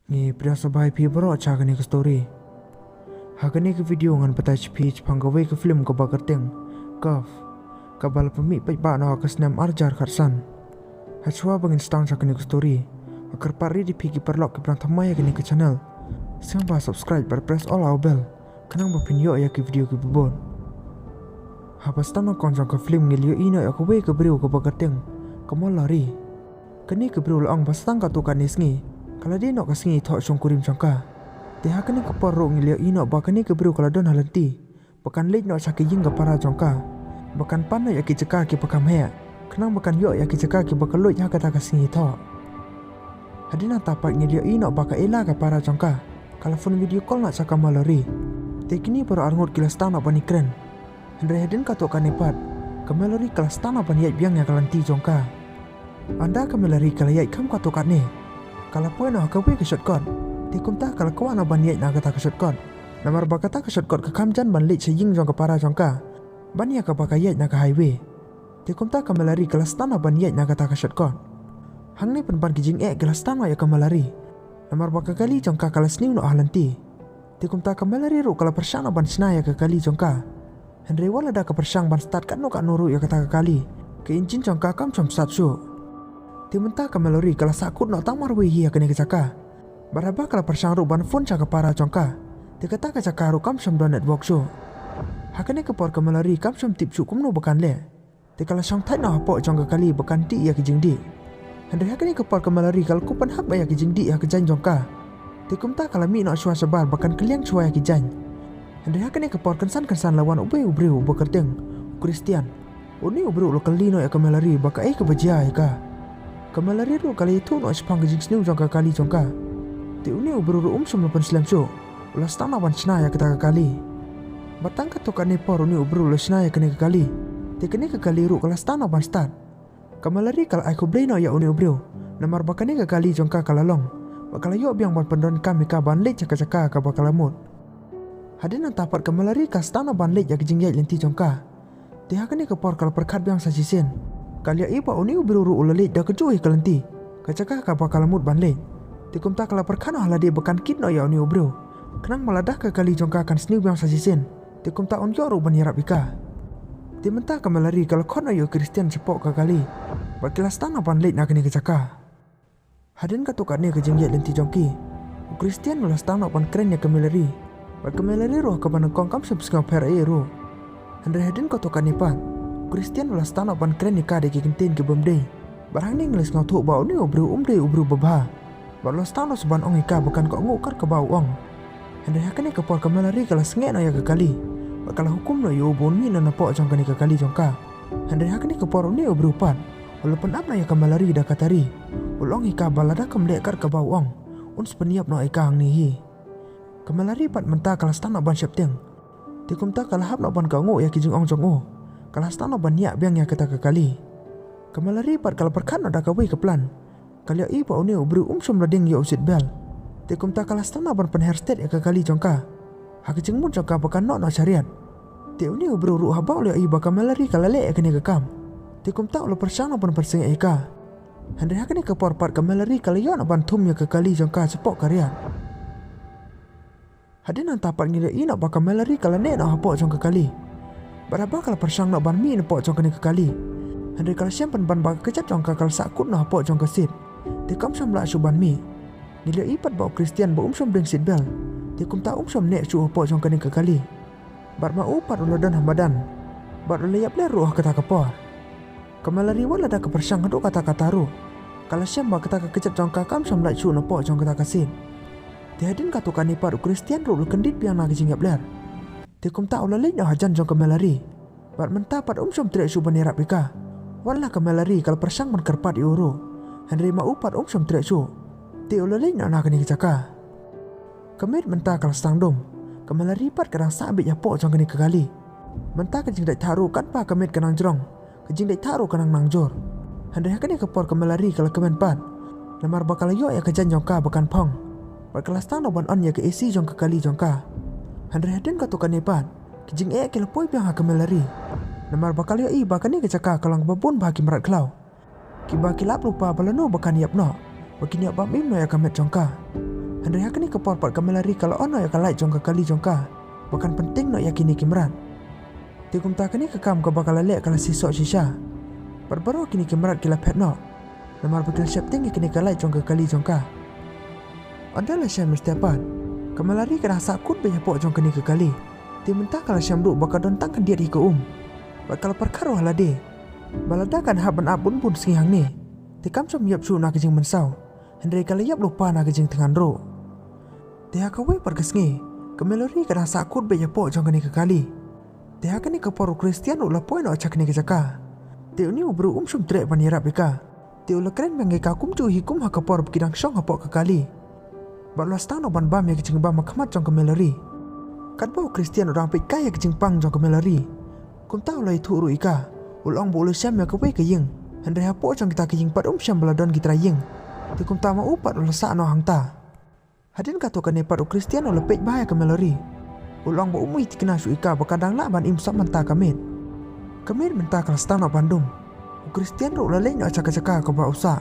Ngi pria sabai pi bro cha gani ke story. Hagani ke video ngan patai speech panggawe ke film ke bakerteng. Kaf. Kabal pemi pai ba no ke snam arjar kharsan. Hachwa bangin stang cha gani ke story. Akar pari di pigi perlok ke prang thamai gani ke channel. Siapa subscribe bar press all our bell. Kanang ba pinyo ya ke video ke bubon. Habastan no konjong ke film ngilio ino ya ke we ke brio ke bakerteng. Kamol lari. Kani ke brio lang bastang ka tu kanis ngi. Kalau dia nak kesengi thok song kurim sangka. Dia kini kepor ro ngilio ino bakani ke bro kalau don halanti. Bakan late nak sakit jing ke para jongka. Bakan pan nak yaki cekak ke pakam hea. Kenang bakan yo yaki cekak ke bakal loit hak kata kesengi thok. Hadina tapak ngilio ino baka ela ke para jongka. Kalau phone video call nak cakap malari. Dia kini baru arngut kilas tanah bani keren. Hendra hadin katok kanepat. Kemalari kilas tanah bani yait biang yang kalanti jongka. Anda kemalari kalau yait kam katok kane. Kalau puan nak kau ke shotgun, tikum tak kalau kau nak baniat nak kata ke shotgun. Namar bakata ke shotgun ke kamjan banlit sejing jong ke para jongka. Bania ke bakayat nak ke highway. Tikum tak kemalari kelas tanah baniat nak kata ke shotgun. Hang ni penpan kijing kelas tanah ya kemalari. Namar bakakali jongka kelas ni nak halanti. Tikum tak kemalari ru kalau persang ban senaya ke kali jongka. Henry wala dah ke persang ban start kan nak nuru ya kata ke kali. Ke engine jongka kam com start show. Dia mentah ke melori kalau sakut nak tamar wei kena kecaka. Berapa kalau persang ru ban phone cakap para jongka. Dia kata kecaka ru kam som don network show. Hakane ke por ke melori kam som tip cukum no bukan le. Dia kalau sang thai nak pok jongka kali bukan ti ya kijing di. Hendak hakane ke por ke melori kalau kupan hak ya kijing di ya kejan jongka. Dia kumta kalau mi nak shua sebar bukan keliang shua ya kijan. Hendak hakane ke por kensan lawan ubreu bekerteng. Kristian. Uni ubreu lo kali no ya ke melori bakai ke bajia ya ka. Kemalari ru kali itu nak sepang kejing sniu jangka kali jangka. Ti uni uburu som lepan selam show. Ulas tanah wan senaya kata kali. Batang katokan nepor uni uburu ulas senaya kena kali. Ti kena kali ru kelas tanah wan start. Kemalari kalau aku bleno ya uni uburu. Namar bakane kali jangka kalalong. Bakal yo biang ban pendon kami ka ban late caka-caka ka bakalamut. Hadin tapat kemalari kas tanah ban late ya kejing yai lenti jangka. Ti hakane kepor kalau perkat biang sajisen. Kali iba uni uburu ulalit dah kejuhi kelanti. Kacaka ka bakalamut banlet. Tikum tak kala perkana hala dia bekan kit no ya uni uburu. Kenang maladah ke kali jongka akan sniu yang sajisen. Tikum tak on yoru banirap ika. Ti mentah ke melari kalau kono yo Kristian sepok ke kali. Bakilas tanah banlet nak kini kacaka. Hadin katukat ni kejengjet lenti jongki. Kristian ulas tanah ban keren ya ke melari. Bak ke melari roh ke banengkong kam sebesengah pera ero. Hendra hadin katukat ni pan. Kristian ulas tanah ban keren nikah deki kentin ke bemdei. Barang ni ngelis ngau bau ni ubru babah. Balos tanah seban ong ika bukan kau ngukar ke bau ong. Hendai hakani ke por kemalari kalau sengek no ya ke kali. Bakal hukum no yo ubun mi no napok jongka ni ke kali jongka. Hendai hakani ke por ni ubru pan. Walaupun apa ya kemalari dah katari. Ulong ika balada kemdekar ke bau ong. Uns peniap no ika hang nihi. Kemalari pat mentah kalau tanah ban septeng. Tikum tak kalau hap no ban kau nguk ya kijing ong jong o. Kelas tanah banyak biang yang kata kekali. Kemalari pat kalau perkan ada kawai ke plan. Kalau iba uni ubru som lading ya usit bel. Tikum tak kelas tanah ban penherstet ya kekali jongka. Hak jengmun jongka bukan nok syariat. Ti uni ubru ru habau le iba kemalari kalau le kene kekam. Tikum tak lo persang ban perseng ika. Hendai hakani ke por pat kemalari kalau yo nak ban thum ya kekali jongka sepok karya. Hadin tapat ngile ina ba kemalari kalau ne nak habau jongka kali. Berapa kalau persang nak ban mi nepok jongka ni kekali. Hendai kalau siampan ban baga kecap jongka kalau sakut nak habok jongka sit. Tikam som lah ban mi. Nilai ipat bau Kristian bau som bring sit bel. Tikum tak som nek su habok jongka ni kekali. Barma upat uladan hamadan. Bar ulayap le ruah kata kapor. Kemalari wala dah ke persang haduk kata-kata ru. Kalau siam ba kata kecap jongka kam som lah su nepok jongka kata sit. Tihadin katukan ipat Kristian ru kendit piang nak jinggap ler. Tikum tak ulalik nak hajan jong kemalari. Bat mentah pat som trek su banirap ika. Wala kemalari kalau persang menkerpat iuru. Henry ma upat som trek su. Ti ulalik nak kini kecaka. Kemit mentah kalau stang dom. Kemalari pat kadang sabit ya pok jong kini kekali. Mentah kejing dek taru kan pa kemit kenang jerong. Kejing dek taru kenang nangjor. Henry hakani kepor kemalari kalau kemen pat. Lemar bakal yo ya kejan jongka bukan pong. Bat kelas tang ban on ya ke isi jong kekali jongka. Hendra hadin katukan nepan. Kijing kelepoi piang hak kemalari. Namar bakal yo bakani kecaka kalang babun bagi merat klau. Kiba kilap lupa balano bakan yap no. Bakini abam im no ya kamet jongka. Handai hakani ke porpat kamelari kalau ono ya kalai jongka kali jongka. Bahkan penting no yakini kimrat. Tikum takani ke kam ke bakal lelek kalau sisok sisa. Berbaro kini kimrat kila pet no. Namar bakal siap tinggi kini kalai jongka kali jongka. Adalah syam mesti apa? Kamelari kena sakut banyak pok jongka ni ke kali. Dia mentah kalau syam duk bakal dontangkan dia di ke Bakal perkara halade. Baladakan haban abun pun sengihang ni. Tikam som yap su nak kejing mensau. Handai kalau yap lupa nak kejing tengan ro. Dia kawai perkesngi. Kamelari kena sakut banyak pok jongka ni ke kali. Dia kini ke poru Kristian ulah poin nak cak ni ke jaka. Dia ni ubru sum trek panirap ika. Dia ulah keren mengeka kumcu hikum hak por bkidang syong hapok ke kali. Balas tang no ban bam ya kejing bam makmat jongka kamelari. Kat bau Kristian orang pik kaya kejing pang jongka kamelari. Kum tahu lah itu uru ika. Ulang boleh syam ya kawai ke ying. Handai hapok jong kita kejing pat syam baladon kita ying. Dia kum tahu mau upat ulah sak no hang ta. Hadin katokan nepat u Kristian ulah pek bahaya kamelari. Ulang ba umui tikena su ika bakadang lah ban imsam mentah kamit. Kamit mentah kelas tang no Bandung. U Kristian ro ulah lenyok caka-caka ke ba usak.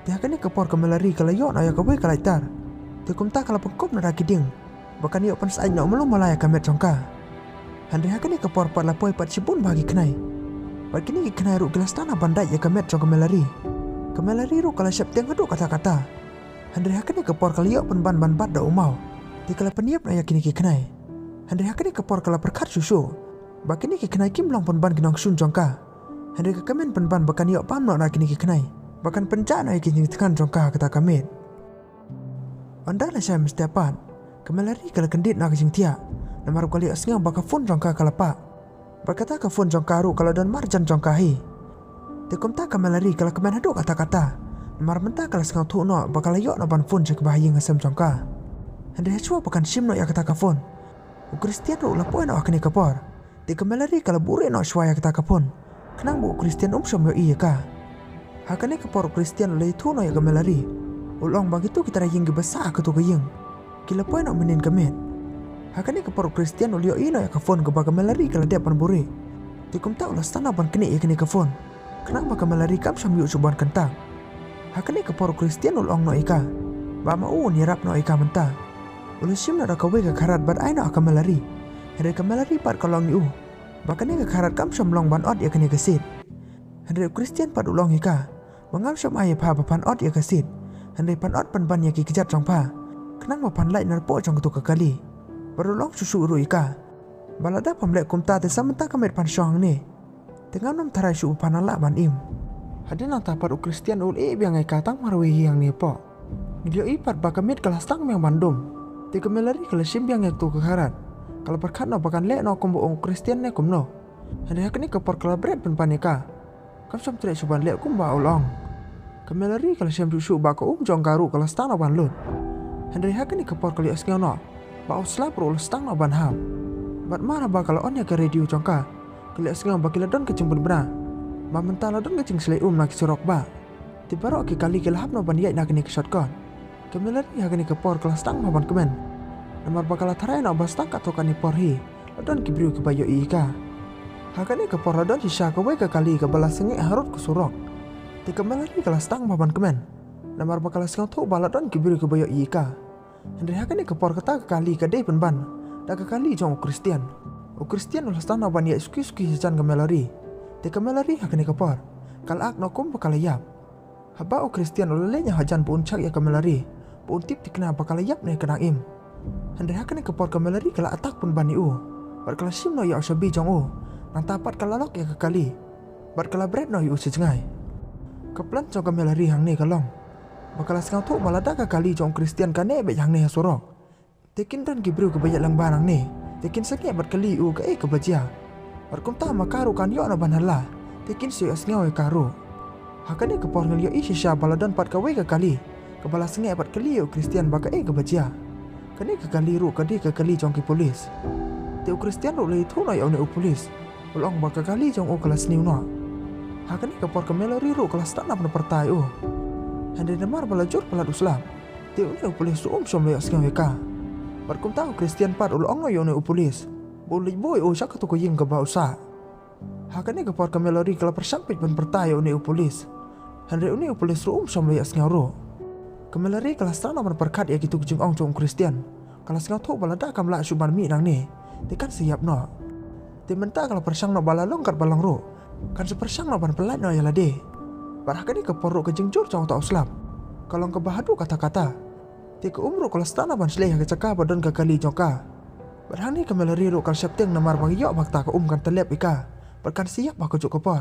Dia kini kepor kamelari kalau yok na ya kawai kalaitar. Dia kum tak kalau pengkop na rakiding. Bahkan yok pan sain no melum malaya kamit jongka. Handai kini kepor pat lapoi pat sibun bagi kenai. Pat kini kenai ro kelas tanah bandai ya kamit jong kamelari. Kamelari ro kalau siap teng aduk kata-kata. Handai hakani kepor kali yok penban ban bat da umau. Di kala peniap na yakini ki kenai. Handai hakani kepor kala perkat susu. Bakini ki kenai kim long penban kinong sun jongka. Handai ke kemen penban bakan yok pam no na kini ki kenai. Bahkan pencak na yakini tekan jongka kata kamit. Anda lah saya mesti apa? Kamelari kala kendit na kajing tiak. Namar kali asngang baka fun jongka kala pak. Berkata ke fun jongka ru kala don marjan jongka hi. Tekum tak kamelari kala kemen haduk kata-kata. Namar mentah kalau sekang tu no bakal yok no ban phone cek bahaya ngasem jongka. Handai hachua pakan sim no ya kata ka phone. U Kristian ro lapoi no akani kapor. Di kamelari kalau bure no shwa ya kata ka phone. Kenang bu Kristian som yo iya ka. Hakani kapor Kristian le tu no ya kamelari. Ulong begitu kita raying gebesa ke tu geyeng. Kila poi no menin kamet. Hakani kapor Kristian ulio ino ya ka phone ke ba kamelari kalau dia pan bure. Tikum tak ulah stana ban kini ya kini ka phone. Kenapa kamelari kam sam yo suban kentang. Hakani ke poru Kristian ulong no ika. Ba ma u nirap no ika mentah. Ulu sim na kawai ke karat bad ai no kamelari. Handai kamelari pat kalong ni u. Bakani ke karat kam som long ban ot ya kani kesit. Handai Kristian pat ulong ika. Bangam som ai pa pan ot ya kesit. Handai pan ot pan ban ya ki kejat jong pa. Kenang ma pan lai narpo jong tu kekali. Berulong susu ru ika. Balada pamlek kumta te samenta kamet pan syong ni. Tengah nom tarai su panala ban im. Hadin ang tapat u Kristian ul biang ay katang marwihi yang nipo. Nilio ipat bakamit kelas tang yang bandum. Ti kamelari kelas simbiang yang tu kekarat. Kalau perkat no bakan lek no kumbo ung Kristian ne kumno. Handai hakani kepor kala bread panika. Kam som trek suban lek kumba ulong. Kamelari kelas siam susu bako jong garu kelas tang no ban lut. Handai hakani kepor kali asngau no. Ba uslap ro stang no ban ham. Bat mana bakal on ya ke radio jongka. Kali asngau bakila don kecembun bra. Ba mentala don kecing selai nak surok ba. Tibarok ki kali kelahap no ban yai nak ni ke shotgun. Kamelari hakani kepor kelas tang no ban kemen. Namar bakal tarai no bastak atau kani porhi. Don ki briu ke bayo ika. Hakani kepor don sisa ke ke kali ke balas sengi harut ke surok. Ti kamelari kelas tang no ban kemen. Namar bakal sekang tu balat don ki briu ke bayo ika. Handai hakani kepor kata ke kali ke dei penban. Da ke kali jong Kristian. U Kristian ulas tang no ban ya suki-suki hijan kamelari. Ti kamelari hakani kapor. Kalak no kum pakalayap. Haba o Kristian ulelenya hajan puncak ya kamelari. Puntip tikna pakalayap ne kenang im. Handai hakani kapor kamelari kala atak pun bani u. Bar kala sim no ya usabi jong u. Nang tapat kalalok ya kekali. Bar kala bread no yu sejengai. Kaplan jong kamelari hang ne kalong. Bakala sekang tu malada kekali jong Kristian kane be hang ne hasurok. Tekin dan gibriu kebayat lang barang ne. Tekin sakit bar kali u ke kebajia. Barkum ta makaru kan yo na banhala. Tekin su asngau e karu. Hakani ke por ngelio isi sya baladan pat kawai ke kali. Kepala sengai pat kali o Kristian baka ke bajia. Kani ke kali ru kadi ke kali jong ki polis. Te o Kristian ru le thu no yo ne o polis. Ulong baka kali jong o kelas niu no. Hakani ke por kamelari ru kelas tak na pertai o. Handai demar balajur pelat uslam. Te o ne o polis su som le asngau e ka. Barkum ta o Kristian pat ulong no yo ne o polis. Boleh boy o syak tu ko ying ke bausa. Hakani ke por kamelari kala persampit ben pertayo ni polis. Handai uni polis ru som le asngau ro. Kemelari kelas tanah berperkat ya gitu kujung ong cung Kristian. Kelas ngau tok balada kam la suban mi nang ni. Tekan siap no. Te menta kalau persang no balalong kat balang ro. Kan sepersang no ban pelat no ya lade. Baraka ni ke porok ke jengjur cong tak uslap. Kalau ke bahadu kata-kata. Te ke umru kelas tanah ban seleh ke cakap badan ke kali jongka. Barang ni kemelari ro kal septeng namar bang yok bakta ke kan telep ika. Berkan siap bak kujuk kepor.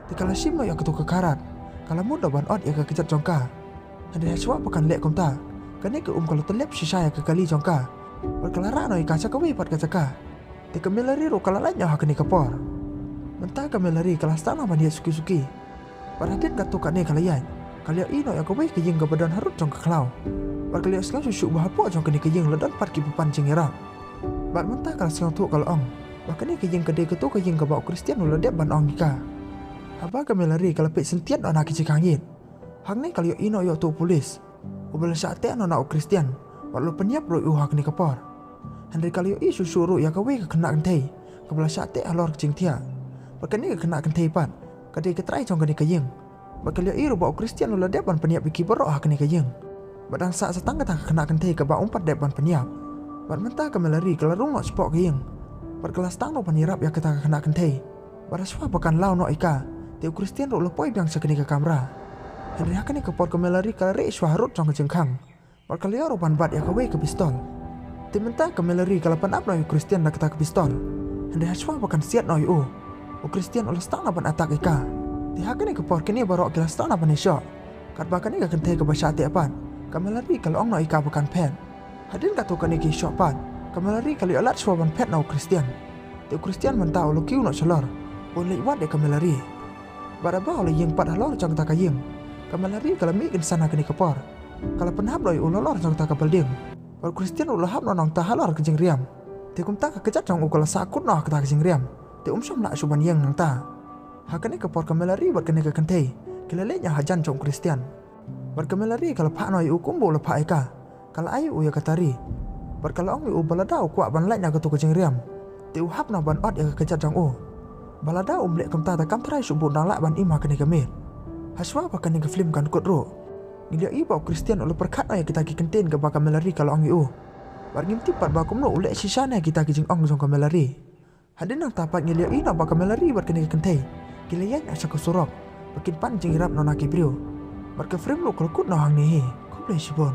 Te kalau sima ya ketu ke karat. Kalau muda ban ot ya ke kecat jongka. Ada suap pekan lek kumta. Kan ni ke kalau telep sisa ya ke kali jongka. Berkelara no ika cakap wipat ke cakap. Te kemelari ro kalau lainnya hak ni kepor. Mentah kemelari kelas tanah ban dia suki-suki. Perhatian katukan ni kalayan. Kalau ino ya kawai ke jeng ke badan harut jong ke kelau. Berkalian sekarang susu bahapok jong ke ni ke jeng ledan pat ki pancing irap. Bat mentah kalau sekarang tu kalau ong. Bahkan ni ke jeng ke ketu ke jeng ke bau Kristian ledep ban ong ika. Haba kemelari kalau pek sentian anak kecik angin. Hang ni kalau ino yo tu polis. Ubel saate anak Kristian. Walau penyiap ro hak ni kepor. Henry kalau i susu ro ya kawai ke kena kentai. Kebelah saate alor kecing tia. Bahkan ni ke kena kentai pat. Kadai ketrai jong ke ni ke jeng. Bakal i ro bau Kristian ledep ban penyiap biki berok hak ni ke jeng. Badang saat setangga tak kena kentai ke bau umpat dep ban penyiap. Bat mentah kemelari kalau rumah spok ke jeng. Berkelas tang no panirap ya kita kena kentai. Baraswa bahkan lau no ika. Teu Kristian ro lepoi biang sekeni ke kamera. Henry hakan ni kepor kemelari kalau rei swaharut jong ke jengkang. Berkali ro ban bat ya kawai ke pistol. Teu mentah kemelari kalau panap no Kristian dak ke pistol. Henry haswa bahkan siat no yu. Kristian ulas tang ban atak ika. Ti hakan ni kepor kini barok kelas tang ban shot. Kat bahkan ni ke kentai ke basyate apan. Kemelari kalau ong no ika bahkan pen. Hadin katukan ni ke shot pan. Kemelari kalau alat swaban pen no Kristian. Teu Kristian mentah ulu kiu no celor. Boleh wat de kemelari. Baraba oleh yang pat halor jang tak kayeng. Kemelari kalau mi sana kini kepor. Kalau penhap loi ulolor jang tak kebelding. Bar Kristian ulahap no nang tahalor ke jeng riam. Te kum tak kejat jang ukala sakut no ke jeng riam. Te som nak suban yang nang ta. Hakane kepor kemelari bar kene ke kentai. Kelelenya hajan jong Kristian. Bar kemelari kalau pak no yu kumbo le pak eka. Kalau ayu ya katari. Bar kalau ong yu balada kuat ban lain ke tu ke jeng riam. Te uhap no ban ot ya kejat jang balada umlek kum ta kam trai subut nang lak ban imah kene kemet. Haswa pakan ke film kan kot ro. Ngilia i bau Kristian ulu perkat no ya kita ki kenten ke bakal melari kalau ong yu. Bar ngimti pat bakum no ulek sisana kita ki jeng ong jong ke melari. Hadin nang tapat ngilia i no bakal melari bar kene ke kentai. Kilayan asa ko surok. Makin pan jeng irap no naki brio. Bar ke frame lo kelkut no hang ni. Ko boleh sibon.